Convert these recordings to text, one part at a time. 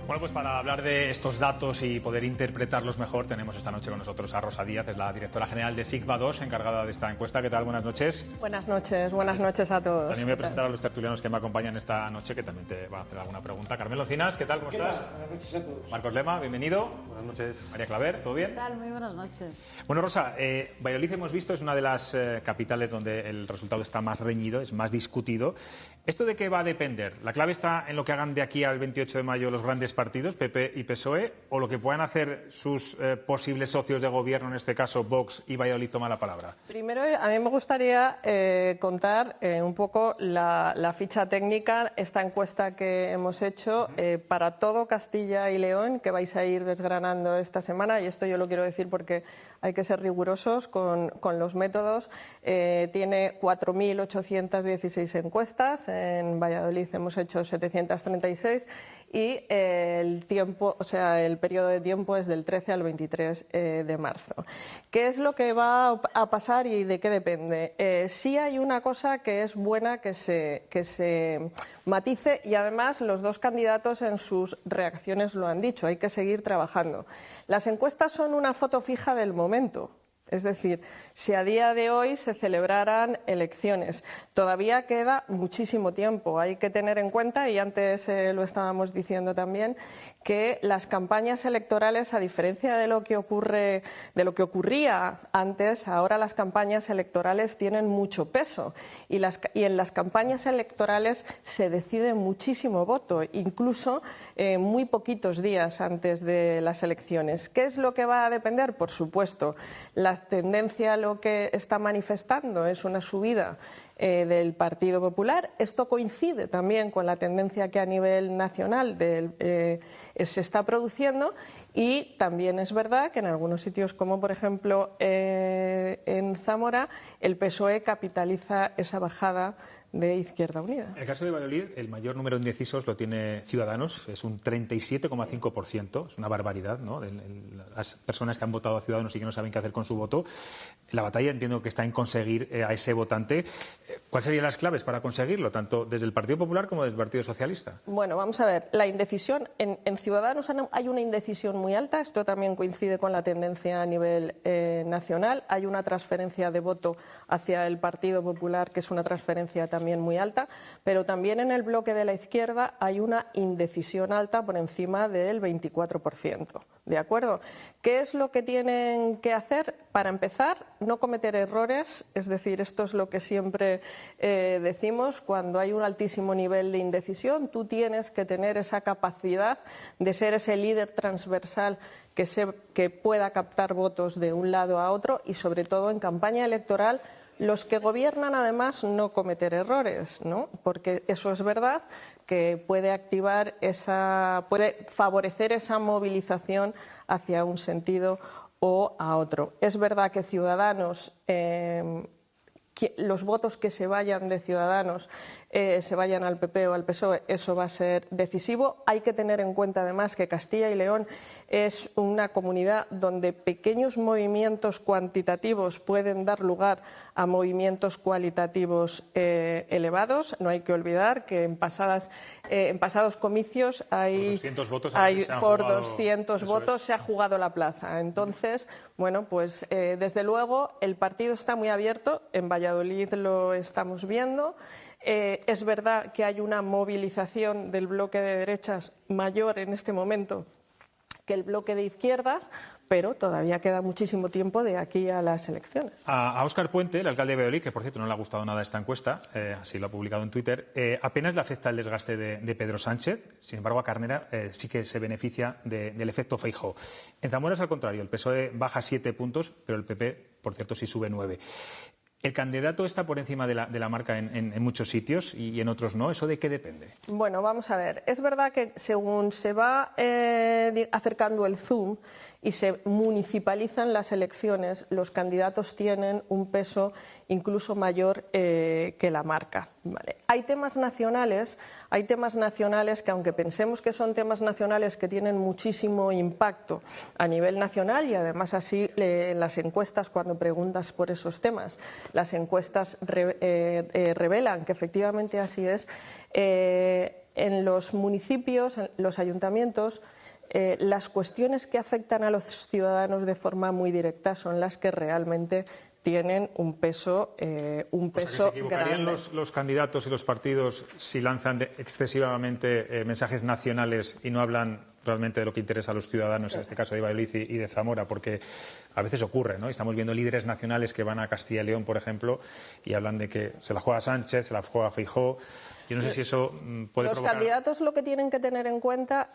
Bueno, pues para hablar de estos datos y poder interpretarlos mejor, tenemos esta noche con nosotros a Rosa Díaz, es la directora general de Sigma 2, encargada de esta encuesta. ¿Qué tal? Buenas noches. Buenas noches a todos. También voy a presentar a los tertulianos que me acompañan esta noche, que también te van a hacer alguna pregunta. Carmelo Encinas, ¿qué tal? ¿Cómo estás? Buenas noches a todos. Marcos Lema, bienvenido. Buenas noches. María Claver, ¿todo bien? ¿Qué tal? Muy buenas noches. Bueno, Rosa, Valladolid hemos visto es una de las capitales donde el resultado está más reñido, es más discutido. ¿Esto de qué va a depender? ¿La clave está en lo que hagan de aquí al 28 de mayo los grandes partidos, PP y PSOE, o lo que puedan hacer sus posibles socios de gobierno, en este caso Vox y Valladolid toma la palabra? Primero, a mí me gustaría contar un poco la ficha técnica, esta encuesta que hemos hecho para todo Castilla y León, que vais a ir desgranando esta semana, y esto yo lo quiero decir porque hay que ser rigurosos con los métodos. Tiene 4.816 encuestas, en Valladolid hemos hecho 736 y el tiempo, o sea, el periodo de tiempo es del 13 al 23 de marzo. ¿Qué es lo que va a pasar y de qué depende? Sí hay una cosa que es buena que se matice, y además los dos candidatos en sus reacciones lo han dicho, hay que seguir trabajando. Las encuestas son una foto fija del momento. Es decir, si a día de hoy se celebraran elecciones, todavía queda muchísimo tiempo. Hay que tener en cuenta, y antes lo estábamos diciendo también, que las campañas electorales, a diferencia de lo que ocurría antes, ahora las campañas electorales tienen mucho peso y en las campañas electorales se decide muchísimo voto, incluso muy poquitos días antes de las elecciones. ¿Qué es lo que va a depender? Por supuesto, la tendencia lo que está manifestando es una subida del Partido Popular. Esto coincide también con la tendencia que a nivel nacional se está produciendo, y también es verdad que en algunos sitios, como por ejemplo en Zamora, el PSOE capitaliza esa bajada de Izquierda Unida. En el caso de Valladolid, el mayor número de indecisos lo tiene Ciudadanos, es un 37,5%, es una barbaridad, ¿no? Las personas que han votado a Ciudadanos y que no saben qué hacer con su voto. La batalla entiendo que está en conseguir a ese votante. ¿Cuáles serían las claves para conseguirlo, tanto desde el Partido Popular como desde el Partido Socialista? Bueno, vamos a ver, la indecisión, en Ciudadanos hay una indecisión muy alta, esto también coincide con la tendencia a nivel nacional, hay una transferencia de voto hacia el Partido Popular, que es una transferencia también muy alta, pero también en el bloque de la izquierda hay una indecisión alta por encima del 24%. ¿De acuerdo? ¿Qué es lo que tienen que hacer? Para empezar, no cometer errores, es decir, esto es lo que siempre decimos, cuando hay un altísimo nivel de indecisión, tú tienes que tener esa capacidad de ser ese líder transversal que pueda captar votos de un lado a otro, y sobre todo en campaña electoral, los que gobiernan, además, no cometer errores, ¿no? Porque eso es verdad que puede puede favorecer esa movilización hacia un sentido o a otro. Es verdad que Ciudadanos, los votos que se vayan de Ciudadanos se vayan al PP o al PSOE, eso va a ser decisivo. Hay que tener en cuenta además que Castilla y León es una comunidad donde pequeños movimientos cuantitativos pueden dar lugar a movimientos cualitativos elevados. No hay que olvidar que en pasados comicios por 200 votos se ha jugado la plaza. Entonces, bueno, pues desde luego el partido está muy abierto, en Valladolid lo estamos viendo. Es verdad que hay una movilización del bloque de derechas mayor en este momento que el bloque de izquierdas, pero todavía queda muchísimo tiempo de aquí a las elecciones. A Óscar Puente, el alcalde de Valladolid, que por cierto no le ha gustado nada esta encuesta, así lo ha publicado en Twitter, apenas le afecta el desgaste de Pedro Sánchez. Sin embargo, a Carnera sí que se beneficia del efecto Feijóo. En Zamora es al contrario, el PSOE baja 7 puntos, pero el PP, por cierto, sí sube 9. El candidato está por encima de la marca en muchos sitios y en otros no. ¿Eso de qué depende? Bueno, vamos a ver. Es verdad que según se va acercando el zoom y se municipalizan las elecciones, los candidatos tienen un peso incluso mayor que la marca. ¿Vale? Hay temas nacionales que, aunque pensemos que son temas nacionales que tienen muchísimo impacto a nivel nacional, y además así en las encuestas, cuando preguntas por esos temas, las encuestas revelan que efectivamente así es, en los municipios, en los ayuntamientos, las cuestiones que afectan a los ciudadanos de forma muy directa son las que realmente tienen un peso grande. ¿Se equivocarían los candidatos y los partidos si lanzan excesivamente mensajes nacionales y no hablan realmente de lo que interesa a los ciudadanos, en este caso de Valladolid y de Zamora? Porque a veces ocurre, ¿no? Estamos viendo líderes nacionales que van a Castilla y León, por ejemplo, y hablan de que se la juega Sánchez, se la juega Feijóo. Yo no sé si eso puede provocar... Los candidatos lo que tienen que tener en cuenta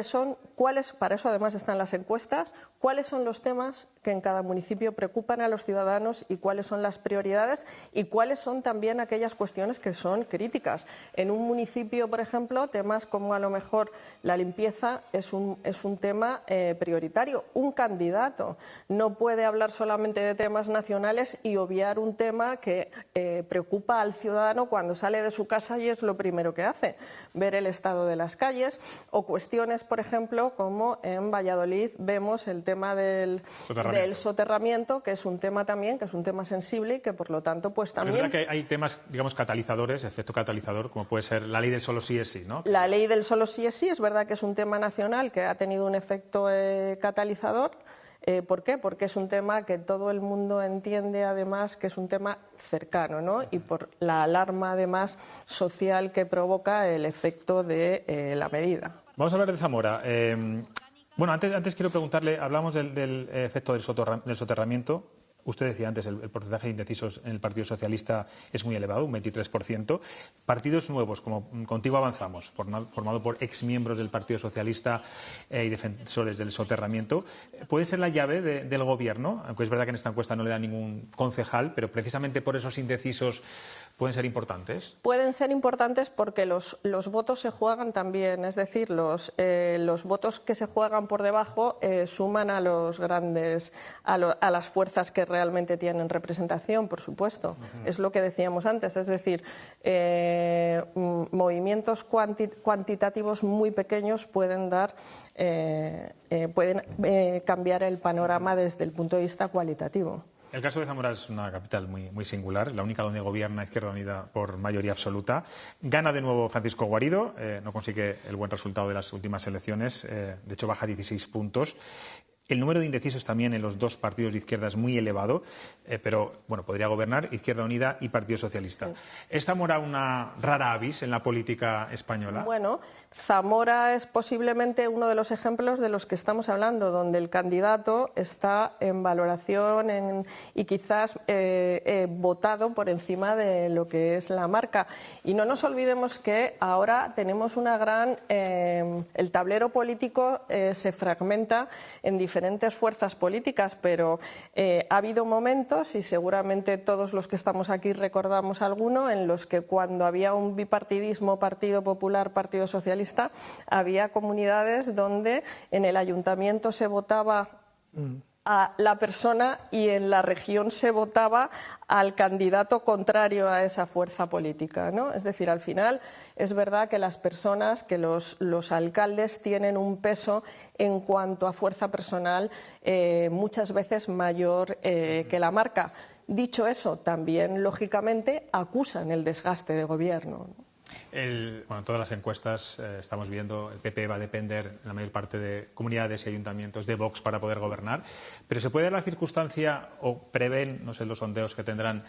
son cuáles, para eso además están las encuestas, cuáles son los temas que en cada municipio preocupan a los ciudadanos y cuáles son las prioridades y cuáles son también aquellas cuestiones que son críticas. En un municipio, por ejemplo, temas como a lo mejor la limpieza es un tema prioritario. Un candidato no puede hablar solamente de temas nacionales y obviar un tema que preocupa al ciudadano cuando sale de su casa y es lo primero que hace, ver el estado de las calles o cuestiones, por ejemplo, como en Valladolid vemos el tema del soterramiento, que es un tema también, que es un tema sensible y que por lo tanto pues también... Es verdad que hay temas, digamos, catalizadores, efecto catalizador, como puede ser la ley del solo sí es sí, ¿no? La ley del solo sí es sí, es verdad que es un tema nacional que ha tenido un efecto catalizador. ¿Por qué? Porque es un tema que todo el mundo entiende, además, que es un tema cercano, ¿no? Y por la alarma, además, social que provoca el efecto de la medida. Vamos a hablar de Zamora. Bueno, antes quiero preguntarle, hablamos del efecto del soterramiento. Usted decía antes, el porcentaje de indecisos en el Partido Socialista es muy elevado, un 23%. Partidos nuevos, como Contigo Avanzamos, formado por exmiembros del Partido Socialista y defensores del soterramiento, ¿puede ser la llave del Gobierno? Aunque es verdad que en esta encuesta no le da ningún concejal, pero precisamente por esos indecisos pueden ser importantes. Pueden ser importantes porque los votos se juegan también, es decir, los votos que se juegan por debajo suman a los grandes, a las fuerzas que realmente tienen representación, por supuesto. Es lo que decíamos antes, es decir, movimientos cuantitativos muy pequeños pueden cambiar el panorama desde el punto de vista cualitativo. El caso de Zamora es una capital muy singular, la única donde gobierna Izquierda Unida por mayoría absoluta. Gana de nuevo Francisco Guarido, no consigue el buen resultado de las últimas elecciones, de hecho baja 16 puntos. El número de indecisos también en los dos partidos de izquierda es muy elevado, pero bueno, podría gobernar Izquierda Unida y Partido Socialista. Sí. ¿Es Zamora una rara avis en la política española? Bueno, Zamora es posiblemente uno de los ejemplos de los que estamos hablando, donde el candidato está en valoración y quizás votado por encima de lo que es la marca. Y no nos olvidemos que ahora tenemos una gran... el tablero político se fragmenta en diferentes fuerzas políticas, pero ha habido momentos, y seguramente todos los que estamos aquí recordamos alguno, en los que cuando había un bipartidismo, Partido Popular, Partido Socialista, había comunidades donde en el ayuntamiento se votaba a la persona y en la región se votaba al candidato contrario a esa fuerza política, ¿no? Es decir, al final es verdad que las personas, que los alcaldes tienen un peso en cuanto a fuerza personal muchas veces mayor que la marca. Dicho eso, también lógicamente acusan el desgaste de gobierno, ¿no? Bueno, todas las encuestas estamos viendo, el PP va a depender en la mayor parte de comunidades y ayuntamientos de Vox para poder gobernar, pero ¿se puede dar la circunstancia o prevén, no sé, los sondeos que tendrán,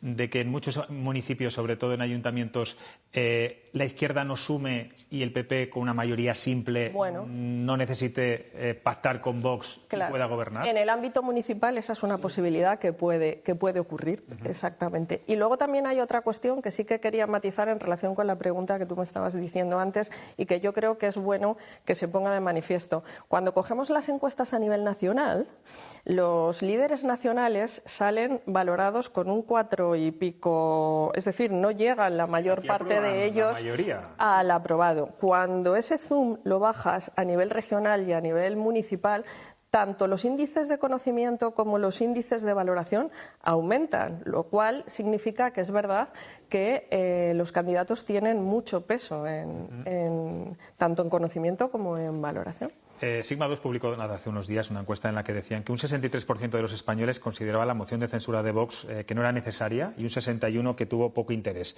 de que en muchos municipios, sobre todo en ayuntamientos, la izquierda no sume y el PP con una mayoría simple no necesite pactar con Vox y pueda gobernar? En el ámbito municipal esa es una posibilidad que puede ocurrir, exactamente. Y luego también hay otra cuestión que sí que quería matizar en relación con la pregunta que tú me estabas diciendo antes y que yo creo que es bueno que se ponga de manifiesto. Cuando cogemos las encuestas a nivel nacional, los líderes nacionales salen valorados con un 4 y pico, es decir, no llegan la mayor parte de ellos al aprobado. Cuando ese zoom lo bajas a nivel regional y a nivel municipal, tanto los índices de conocimiento como los índices de valoración aumentan, lo cual significa que es verdad que los candidatos tienen mucho peso tanto en conocimiento como en valoración. Sigma 2 publicó hace unos días una encuesta en la que decían que un 63% de los españoles consideraba la moción de censura de Vox que no era necesaria y un 61% que tuvo poco interés.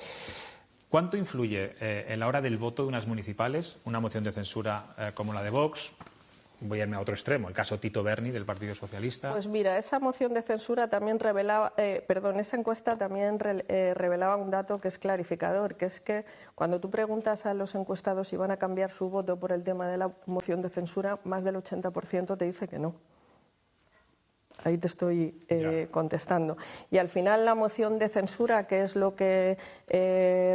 ¿Cuánto influye en la hora del voto de unas municipales una moción de censura como la de Vox? Voy a irme a otro extremo, el caso Tito Berni del Partido Socialista. Pues mira, esa moción de censura también revelaba, esa encuesta también revelaba un dato que es clarificador, que es que cuando tú preguntas a los encuestados si van a cambiar su voto por el tema de la moción de censura, más del 80% te dice que no. Ahí te estoy contestando. Y al final la moción de censura, ¿qué es lo que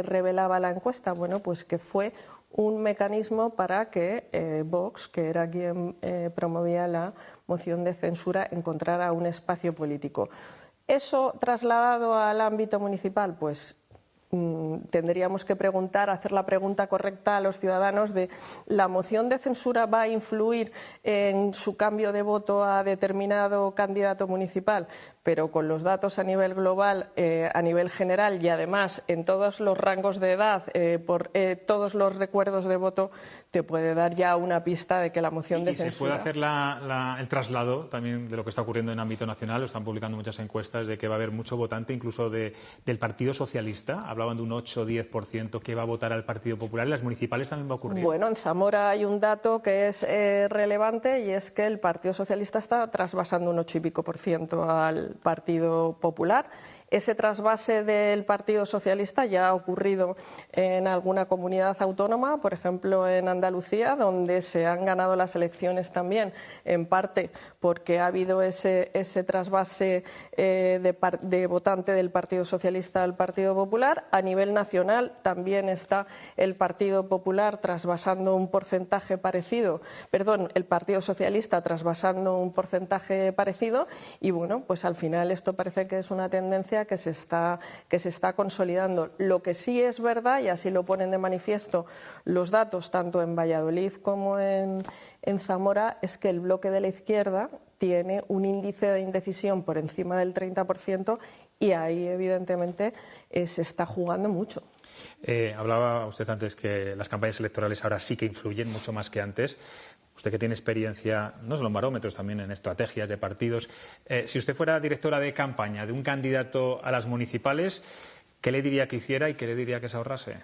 revelaba la encuesta? Bueno, pues que fue un mecanismo para que Vox, que era quien promovía la moción de censura, encontrara un espacio político. ¿Eso trasladado al ámbito municipal? Pues tendríamos que preguntar, hacer la pregunta correcta a los ciudadanos de ¿la moción de censura va a influir en su cambio de voto a determinado candidato municipal? Pero con los datos a nivel global, a nivel general y además en todos los rangos de edad, por todos los recuerdos de voto, te puede dar ya una pista de que la moción de censura... ¿Y se puede hacer el traslado también de lo que está ocurriendo en ámbito nacional? Lo están publicando muchas encuestas de que va a haber mucho votante, incluso del Partido Socialista. Hablaban de un 8 o 10% que va a votar al Partido Popular. ¿En las municipales también va a ocurrir? Bueno, en Zamora hay un dato que es relevante y es que el Partido Socialista está trasvasando un 8 y pico % al Partido Popular. Ese trasvase del Partido Socialista ya ha ocurrido en alguna comunidad autónoma, por ejemplo en Andalucía, donde se han ganado las elecciones también, en parte porque ha habido ese trasvase de votante del Partido Socialista al Partido Popular. A nivel nacional también está el Partido Popular trasvasando un porcentaje parecido, el Partido Socialista trasvasando un porcentaje parecido y bueno, pues al final esto parece que es una tendencia que se está consolidando. Lo que sí es verdad, y así lo ponen de manifiesto los datos tanto en Valladolid como en Zamora, es que el bloque de la izquierda tiene un índice de indecisión por encima del 30% y ahí evidentemente se está jugando mucho. Hablaba usted antes que las campañas electorales ahora sí que influyen mucho más que antes. Usted que tiene experiencia, no solo en barómetros, también en estrategias de partidos. Si usted fuera directora de campaña de un candidato a las municipales, ¿qué le diría que hiciera y qué le diría que se ahorrase?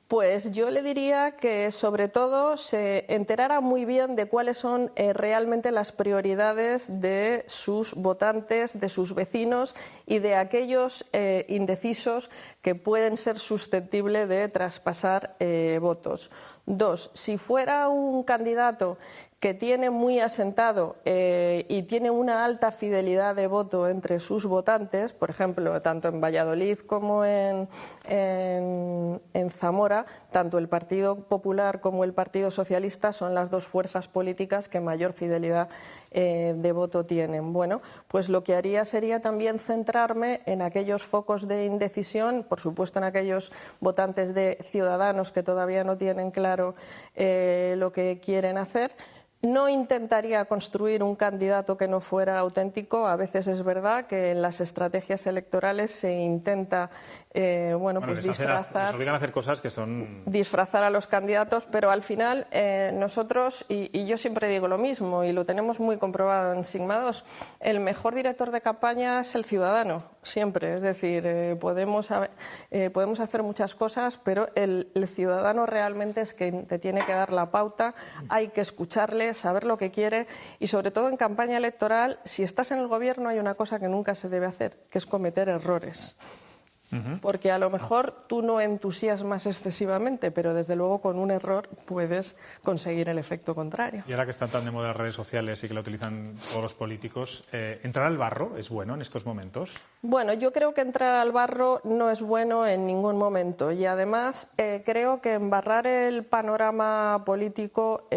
Pues yo le diría que sobre todo se enterara muy bien de cuáles son realmente las prioridades de sus votantes, de sus vecinos y de aquellos indecisos que pueden ser susceptibles de traspasar votos. 2. Si fuera un candidato que tiene muy asentado y tiene una alta fidelidad de voto entre sus votantes, por ejemplo, tanto en Valladolid como en Zamora, tanto el Partido Popular como el Partido Socialista son las dos fuerzas políticas que mayor fidelidad de voto tienen. Bueno, pues lo que haría sería también centrarme en aquellos focos de indecisión, por supuesto en aquellos votantes de Ciudadanos que todavía no tienen claro lo que quieren hacer. No intentaría construir un candidato que no fuera auténtico. A veces es verdad que en las estrategias electorales se intenta les obligan a hacer cosas que son... disfrazar a los candidatos, pero al final nosotros, y yo siempre digo lo mismo y lo tenemos muy comprobado en Sigma 2, el mejor director de campaña es el ciudadano, siempre. Es decir, podemos hacer muchas cosas, pero el ciudadano realmente es quien te tiene que dar la pauta, hay que escucharle, saber lo que quiere y sobre todo en campaña electoral, si estás en el gobierno hay una cosa que nunca se debe hacer, que es cometer errores. Porque a lo mejor tú no entusiasmas excesivamente, pero desde luego con un error puedes conseguir el efecto contrario. Y ahora que están tan de moda las redes sociales y que lo utilizan todos los políticos, ¿entrar al barro es bueno en estos momentos? Bueno, yo creo que entrar al barro no es bueno en ningún momento y además creo que embarrar el panorama político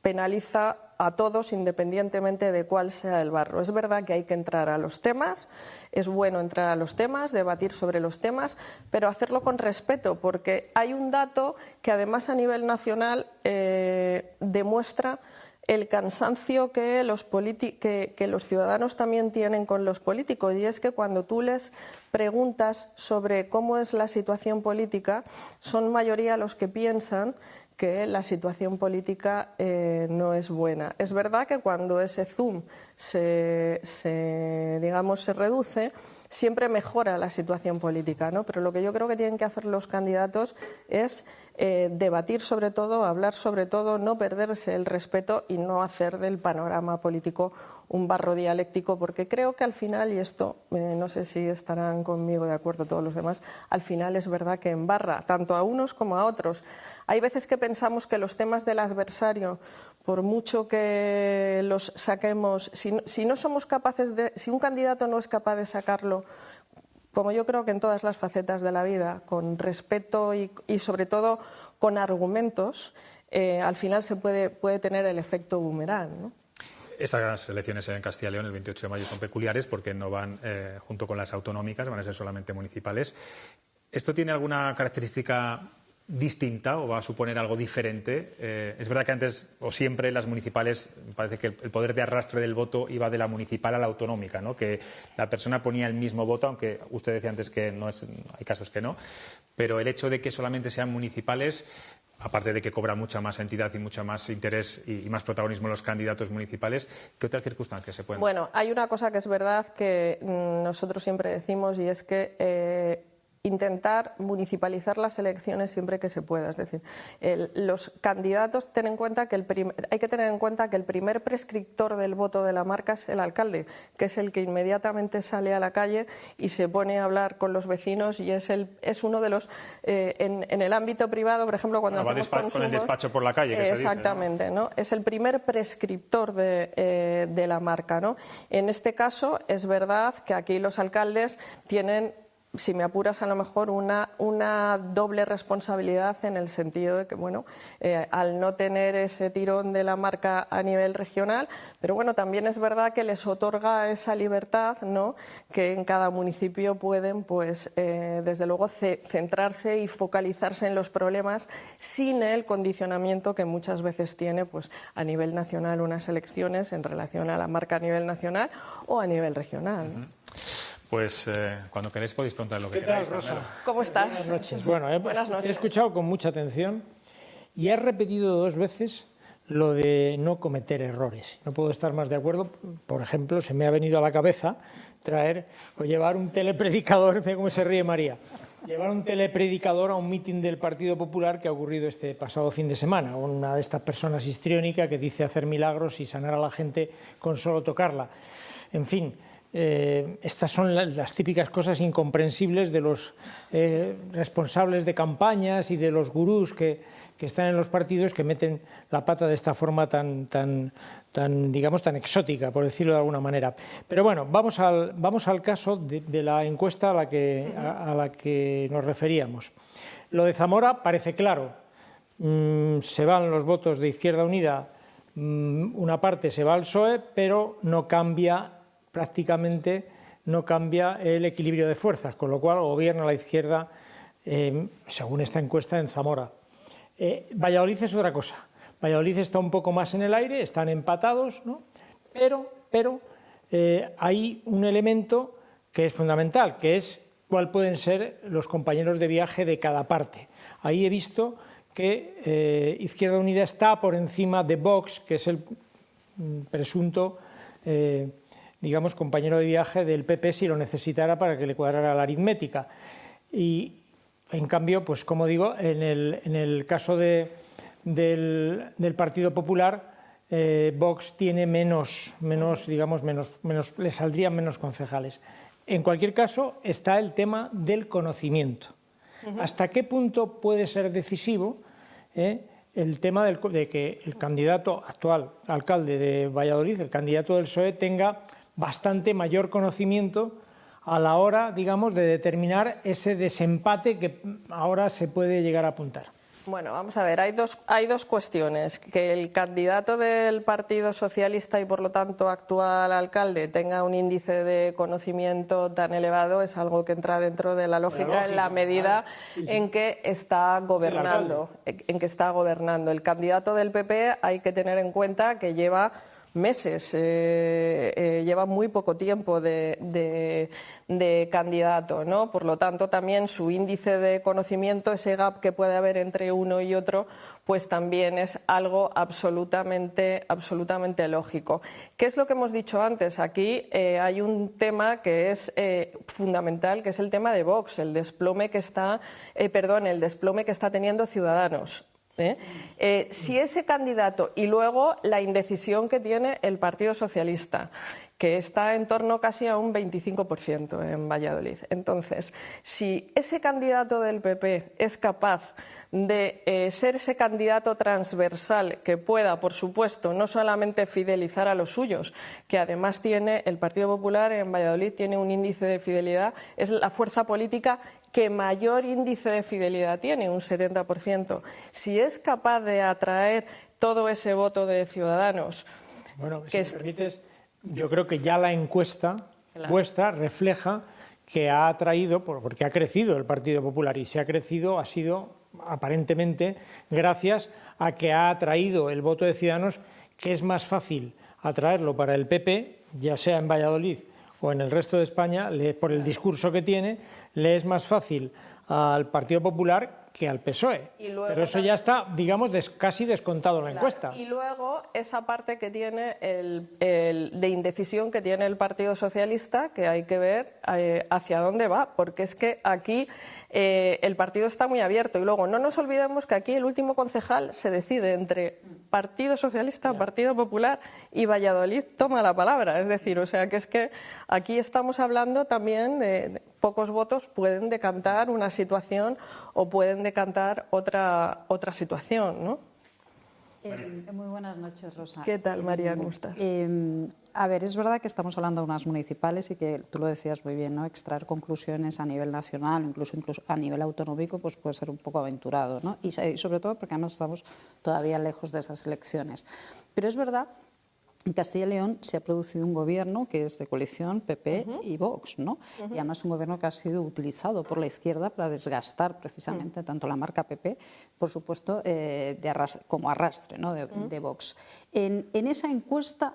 penaliza a todos independientemente de cuál sea el barro. Es verdad que hay que entrar a los temas, es bueno entrar a los temas, debatir sobre los temas, pero hacerlo con respeto, porque hay un dato que además a nivel nacional demuestra el cansancio que los ciudadanos también tienen con los políticos, y es que cuando tú les preguntas sobre cómo es la situación política, son mayoría los que piensan que la situación política no es buena. Es verdad que cuando ese zoom se reduce, siempre mejora la situación política, ¿no? Pero lo que yo creo que tienen que hacer los candidatos es debatir sobre todo, hablar sobre todo, no perderse el respeto y no hacer del panorama político un barro dialéctico, porque creo que al final, y esto no sé si estarán conmigo de acuerdo todos los demás, al final es verdad que embarra tanto a unos como a otros. Hay veces que pensamos que los temas del adversario, por mucho que los saquemos, si no somos capaces de, si un candidato no es capaz de sacarlo, como yo creo que en todas las facetas de la vida, con respeto y sobre todo con argumentos, al final se puede tener el efecto boomerang, ¿no? Estas elecciones en Castilla y León el 28 de mayo son peculiares porque no van junto con las autonómicas, van a ser solamente municipales. ¿Esto tiene alguna característica distinta o va a suponer algo diferente? Es verdad que antes o siempre las municipales, parece que el poder de arrastre del voto iba de la municipal a la autonómica, ¿no? Que la persona ponía el mismo voto, aunque usted decía antes que no es, hay casos que no, pero el hecho de que solamente sean municipales, aparte de que cobra mucha más entidad y mucho más interés y más protagonismo los candidatos municipales, ¿qué otras circunstancias se pueden dar? Bueno, hay una cosa que es verdad que nosotros siempre decimos y es que intentar municipalizar las elecciones siempre que se pueda. Es decir, los candidatos hay que tener en cuenta que el primer prescriptor del voto de la marca es el alcalde, que es el que inmediatamente sale a la calle y se pone a hablar con los vecinos y es uno de los en el ámbito privado, por ejemplo, cuando hacemos consumos, con el despacho por la calle, que exactamente, se dice, ¿no? Es el primer prescriptor de la marca, ¿no? En este caso es verdad que aquí los alcaldes tienen, si me apuras, a lo mejor una doble responsabilidad en el sentido de que, bueno, al no tener ese tirón de la marca a nivel regional, pero bueno, también es verdad que les otorga esa libertad, ¿no? Que en cada municipio pueden, pues, desde luego, centrarse y focalizarse en los problemas sin el condicionamiento que muchas veces tiene, pues, a nivel nacional unas elecciones en relación a la marca a nivel nacional o a nivel regional, ¿no? Pues cuando queréis podéis preguntar lo que queráis. ¿Qué tal, Rosa? ¿Cómo estás? Buenas noches. Bueno, Buenas noches. He escuchado con mucha atención y he repetido 2 veces lo de no cometer errores. No puedo estar más de acuerdo. Por ejemplo, se me ha venido a la cabeza traer o llevar un telepredicador, fíjate cómo se ríe María, llevar un telepredicador a un mitin del Partido Popular que ha ocurrido este pasado fin de semana. Una de estas personas histriónica que dice hacer milagros y sanar a la gente con solo tocarla. En fin. Estas son las típicas cosas incomprensibles de los responsables de campañas y de los gurús que están en los partidos, que meten la pata de esta forma tan digamos, tan exótica, por decirlo de alguna manera. Pero bueno, vamos al caso de la encuesta a la que nos referíamos. Lo de Zamora parece claro. Se van los votos de Izquierda Unida, una parte se va al PSOE, pero prácticamente no cambia el equilibrio de fuerzas, con lo cual gobierna la izquierda, según esta encuesta, en Zamora. Valladolid es otra cosa. Valladolid está un poco más en el aire, están empatados, ¿no? Pero hay un elemento que es fundamental, que es cuáles pueden ser los compañeros de viaje de cada parte. Ahí he visto que Izquierda Unida está por encima de Vox, que es el presunto digamos, compañero de viaje del PP si lo necesitara para que le cuadrara la aritmética. Y, en cambio, pues como digo, en el caso del Partido Popular, Vox tiene le saldrían menos concejales. En cualquier caso, está el tema del conocimiento. ¿Hasta qué punto puede ser decisivo el tema de que el candidato actual alcalde de Valladolid, el candidato del PSOE, tenga bastante mayor conocimiento a la hora, digamos, de determinar ese desempate que ahora se puede llegar a apuntar? Bueno, vamos a ver, hay dos cuestiones. Que el candidato del Partido Socialista y, por lo tanto, actual alcalde tenga un índice de conocimiento tan elevado es algo que entra dentro de la lógica en la medida en que está gobernando. El candidato del PP hay que tener en cuenta que lleva meses, lleva muy poco tiempo de candidato, ¿no? Por lo tanto, también su índice de conocimiento, ese gap que puede haber entre uno y otro, pues también es algo absolutamente lógico. ¿Qué es lo que hemos dicho antes? Aquí hay un tema que es fundamental, que es el tema de Vox, el desplome que está teniendo Ciudadanos. Si ese candidato y luego la indecisión que tiene el Partido Socialista, que está en torno casi a un 25% en Valladolid. Entonces, si ese candidato del PP es capaz de ser ese candidato transversal que pueda, por supuesto, no solamente fidelizar a los suyos, que además tiene el Partido Popular en Valladolid, tiene un índice de fidelidad, es la fuerza política que mayor índice de fidelidad tiene, un 70%. Si es capaz de atraer todo ese voto de Ciudadanos... Bueno, si me permites, yo creo que ya la encuesta vuestra refleja que ha atraído, porque ha crecido el Partido Popular, y si ha crecido ha sido aparentemente gracias a que ha atraído el voto de Ciudadanos, que es más fácil atraerlo para el PP, ya sea en Valladolid o en el resto de España, por el discurso que tiene, le es más fácil al Partido Popular que al PSOE. Pero eso ya está, digamos, casi descontado en la encuesta. Y luego esa parte que tiene de indecisión que tiene el Partido Socialista, que hay que ver hacia dónde va, porque es que aquí el partido está muy abierto. Y luego no nos olvidemos que aquí el último concejal se decide entre Partido Socialista, Partido Popular y Valladolid toma la palabra. Es decir, o sea que es que aquí estamos hablando también de pocos votos pueden decantar una situación o pueden decantar otra situación, ¿no? Muy buenas noches, Rosa. ¿Qué tal, María? ¿Cómo estás? A ver, es verdad que estamos hablando de unas municipales y que tú lo decías muy bien, ¿no? Extraer conclusiones a nivel nacional, incluso a nivel autonómico, pues puede ser un poco aventurado, ¿no? Y sobre todo porque además estamos todavía lejos de esas elecciones. Pero es verdad, en Castilla y León se ha producido un gobierno que es de coalición PP y Vox, ¿no? Y además un gobierno que ha sido utilizado por la izquierda para desgastar precisamente tanto la marca PP, por supuesto, como arrastre, ¿no? de Vox. En esa encuesta,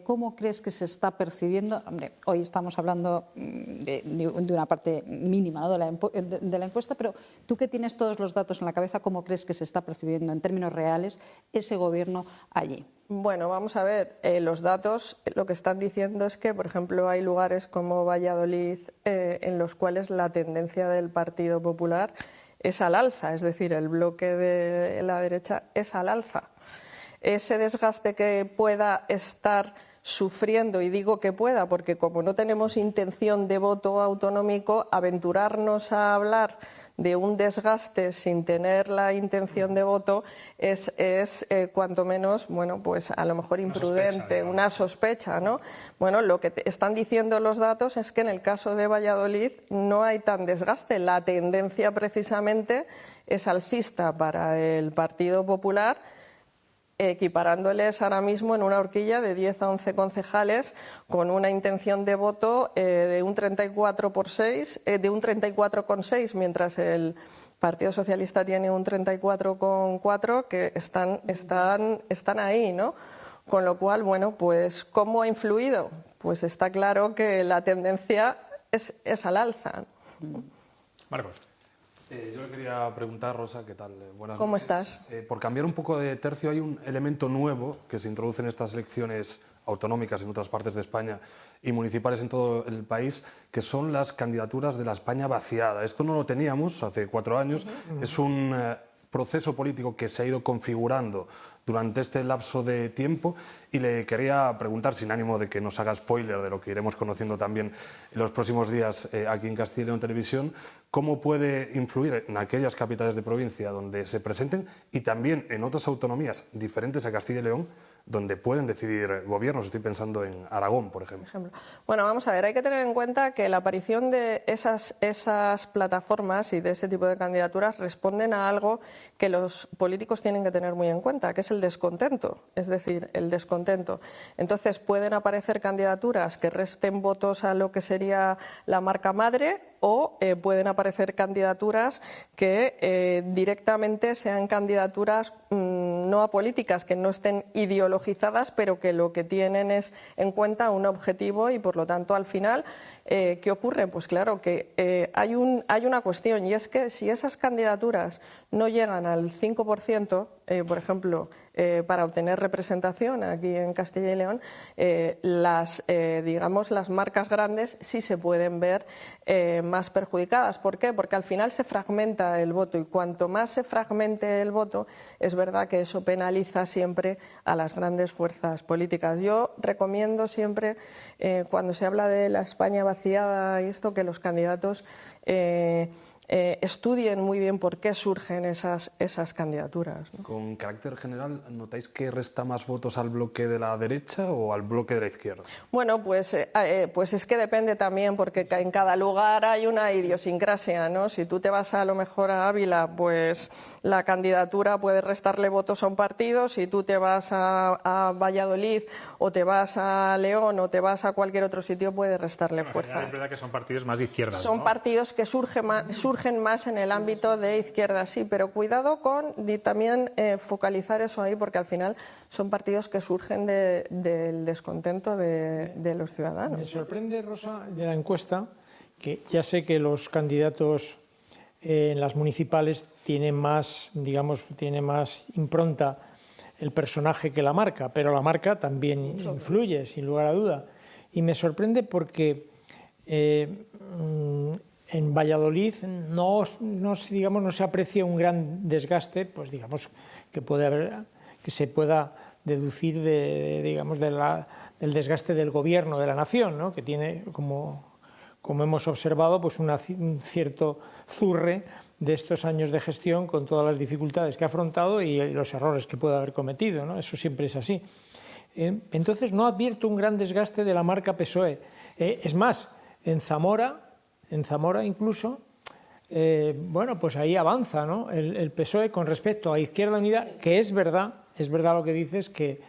¿cómo crees que se está percibiendo? Hombre, hoy estamos hablando de una parte mínima, ¿no? de la encuesta, pero tú que tienes todos los datos en la cabeza, ¿cómo crees que se está percibiendo en términos reales ese gobierno allí? Bueno, vamos a ver, los datos lo que están diciendo es que, por ejemplo, hay lugares como Valladolid en los cuales la tendencia del Partido Popular es al alza, es decir, el bloque de la derecha es al alza. Ese desgaste que pueda estar sufriendo, y digo que pueda, porque como no tenemos intención de voto autonómico, aventurarnos a hablar de un desgaste sin tener la intención de voto es cuanto menos, bueno, pues a lo mejor imprudente, una sospecha, ¿no? Bueno, lo que están diciendo los datos es que en el caso de Valladolid no hay tan desgaste. La tendencia precisamente es alcista para el Partido Popular, equiparándoles ahora mismo en una horquilla de 10 a 11 concejales con una intención de voto de un 34,6, mientras el Partido Socialista tiene un 34,4, que están ahí, ¿no? Con lo cual, bueno, pues ¿cómo ha influido? Pues está claro que la tendencia es al alza. Marcos. Yo le quería preguntar, Rosa, ¿qué tal? Buenas ¿Cómo noches. estás? Por cambiar un poco de tercio, hay un elemento nuevo que se introduce en estas elecciones autonómicas en otras partes de España y municipales en todo el país, que son las candidaturas de la España vaciada. Esto no lo teníamos hace 4 años. Es un proceso político que se ha ido configurando durante este lapso de tiempo y le quería preguntar, sin ánimo de que nos haga spoiler de lo que iremos conociendo también en los próximos días aquí en Castilla y León Televisión, cómo puede influir en aquellas capitales de provincia donde se presenten y también en otras autonomías diferentes a Castilla y León donde pueden decidir gobiernos. Estoy pensando en Aragón, por ejemplo. Bueno, vamos a ver, hay que tener en cuenta que la aparición de esas plataformas y de ese tipo de candidaturas responden a algo que los políticos tienen que tener muy en cuenta, que es el descontento, es decir, el descontento. Entonces pueden aparecer candidaturas que resten votos a lo que sería la marca madre, o pueden aparecer candidaturas que directamente sean candidaturas no apolíticas, que no estén ideologizadas, pero que lo que tienen es en cuenta un objetivo y, por lo tanto, al final, ¿qué ocurre? Pues claro que hay una cuestión, y es que si esas candidaturas no llegan al 5%, por ejemplo, para obtener representación aquí en Castilla y León, digamos, las marcas grandes sí se pueden ver más perjudicadas. ¿Por qué? Porque al final se fragmenta el voto, y cuanto más se fragmente el voto, es verdad que eso penaliza siempre a las grandes fuerzas políticas. Yo recomiendo siempre, cuando se habla de la España vaciada y esto, que los candidatos estudien muy bien por qué surgen esas candidaturas, ¿no? Con carácter general, ¿notáis que resta más votos al bloque de la derecha o al bloque de la izquierda? Bueno, pues es que depende también, porque en cada lugar hay una idiosincrasia, ¿no? Si tú te vas a lo mejor a Ávila, pues la candidatura puede restarle votos a un partido. Si tú te vas a Valladolid, o te vas a León, o te vas a cualquier otro sitio, puede restarle fuerza. Es verdad que son partidos más de izquierda. Son partidos que surgen más en el ámbito de izquierda, sí, pero cuidado con también focalizar eso ahí, porque al final son partidos que surgen del descontento de los ciudadanos. Me sorprende, Rosa, de la encuesta, que ya sé que los candidatos en las municipales tienen más, digamos, tiene más impronta el personaje que la marca, pero la marca también influye, sin lugar a duda. Y me sorprende porque en Valladolid no se aprecia un gran desgaste, pues digamos que se pueda deducir del desgaste del gobierno de la nación, ¿no? Que tiene, como hemos observado, pues un cierto zurre de estos años de gestión, con todas las dificultades que ha afrontado y los errores que puede haber cometido, ¿no? Eso siempre es así. Entonces no advierto un gran desgaste de la marca PSOE. Es más, en Zamora incluso, bueno, pues ahí avanza, ¿no? El PSOE con respecto a Izquierda Unida, que es verdad lo que dices, que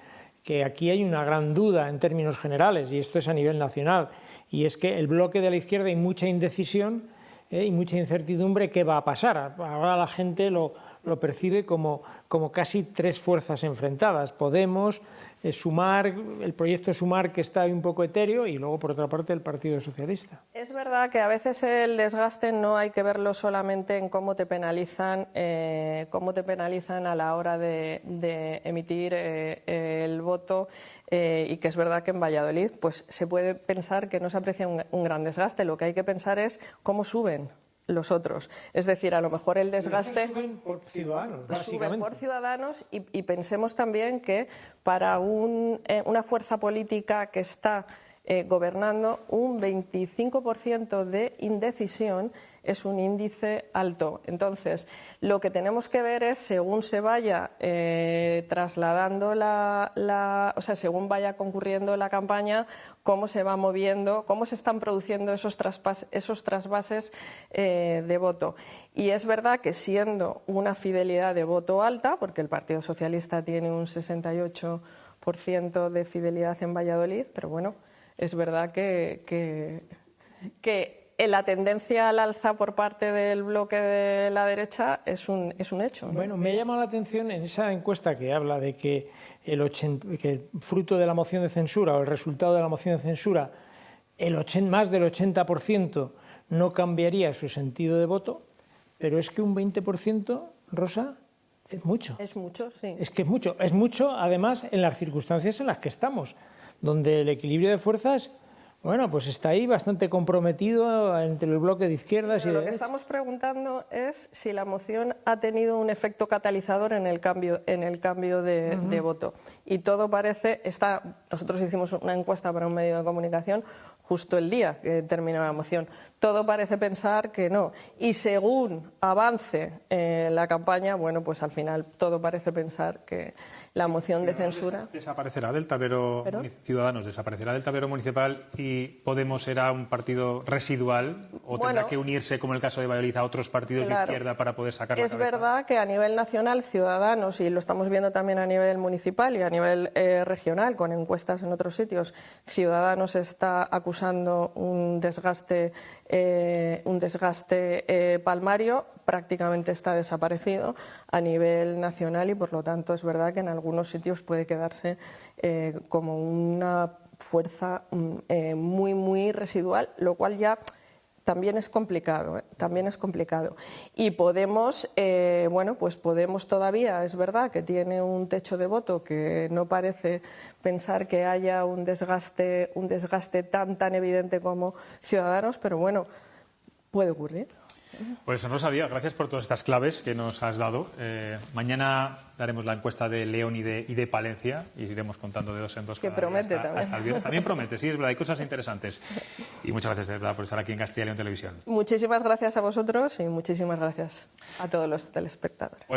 aquí hay una gran duda en términos generales, y esto es a nivel nacional, y es que el bloque de la izquierda hay mucha indecisión y mucha incertidumbre. ¿Qué va a pasar? Ahora la gente lo percibe como casi tres fuerzas enfrentadas: Podemos, Sumar, el proyecto Sumar, que está ahí un poco etéreo, y luego, por otra parte, el Partido Socialista. Es verdad que a veces el desgaste no hay que verlo solamente en cómo te penalizan a la hora de emitir el voto, y que es verdad que en Valladolid pues se puede pensar que no se aprecia un gran desgaste. Lo que hay que pensar es cómo suben los otros. Es decir, a lo mejor el desgaste Suben por ciudadanos, básicamente. Suben por ciudadanos, y pensemos también que para una fuerza política que está gobernando, un 25% de indecisión es un índice alto. Entonces, lo que tenemos que ver es, según se vaya trasladando según vaya concurriendo la campaña, cómo se va moviendo, cómo se están produciendo esos trasvases de voto. Y es verdad que, siendo una fidelidad de voto alta, porque el Partido Socialista tiene un 68% de fidelidad en Valladolid, pero bueno, es verdad que la tendencia al alza por parte del bloque de la derecha es un hecho, ¿no? Bueno, me llama la atención en esa encuesta que habla de que el fruto de la moción de censura, o el resultado de la moción de censura, más del 80% no cambiaría su sentido de voto, pero es que un 20%, Rosa, es mucho. Es mucho, sí. Es que es mucho, además, en las circunstancias en las que estamos, donde el equilibrio de fuerzas, bueno, pues está ahí bastante comprometido entre el bloque de izquierdas y de Lo que derechas. estamos preguntando es si la moción ha tenido un efecto catalizador en el cambio de voto. Y todo parece... Nosotros hicimos una encuesta para un medio de comunicación justo el día que terminó la moción. Todo parece pensar que no. Y según avance la campaña, bueno, pues al final todo parece pensar que la moción de censura. ¿Desaparecerá del tablero Ciudadanos? ¿Desaparecerá del tablero municipal y Podemos será un partido residual o tendrá que unirse, como en el caso de Valladolid, a otros partidos de izquierda para poder sacar la cabeza? Es verdad que a nivel nacional Ciudadanos, y lo estamos viendo también a nivel municipal y a nivel regional, con encuestas en otros sitios, Ciudadanos está acusando un desgaste palmario, prácticamente está desaparecido a nivel nacional y por lo tanto es verdad que en algunos sitios puede quedarse como una fuerza muy, muy residual, lo cual ya también es complicado, también es complicado. Y Podemos, pues Podemos todavía es verdad que tiene un techo de voto que no parece pensar que haya un desgaste tan evidente como Ciudadanos, pero bueno, puede ocurrir. Pues Rosa Díaz, gracias por todas estas claves que nos has dado. Mañana daremos la encuesta de León y de Palencia y iremos contando de dos en dos. Que promete hasta, también. Hasta el viernes. También promete, sí, es verdad, hay cosas interesantes. Y muchas gracias, de verdad, por estar aquí en Castilla y León Televisión. Muchísimas gracias a vosotros y muchísimas gracias a todos los telespectadores.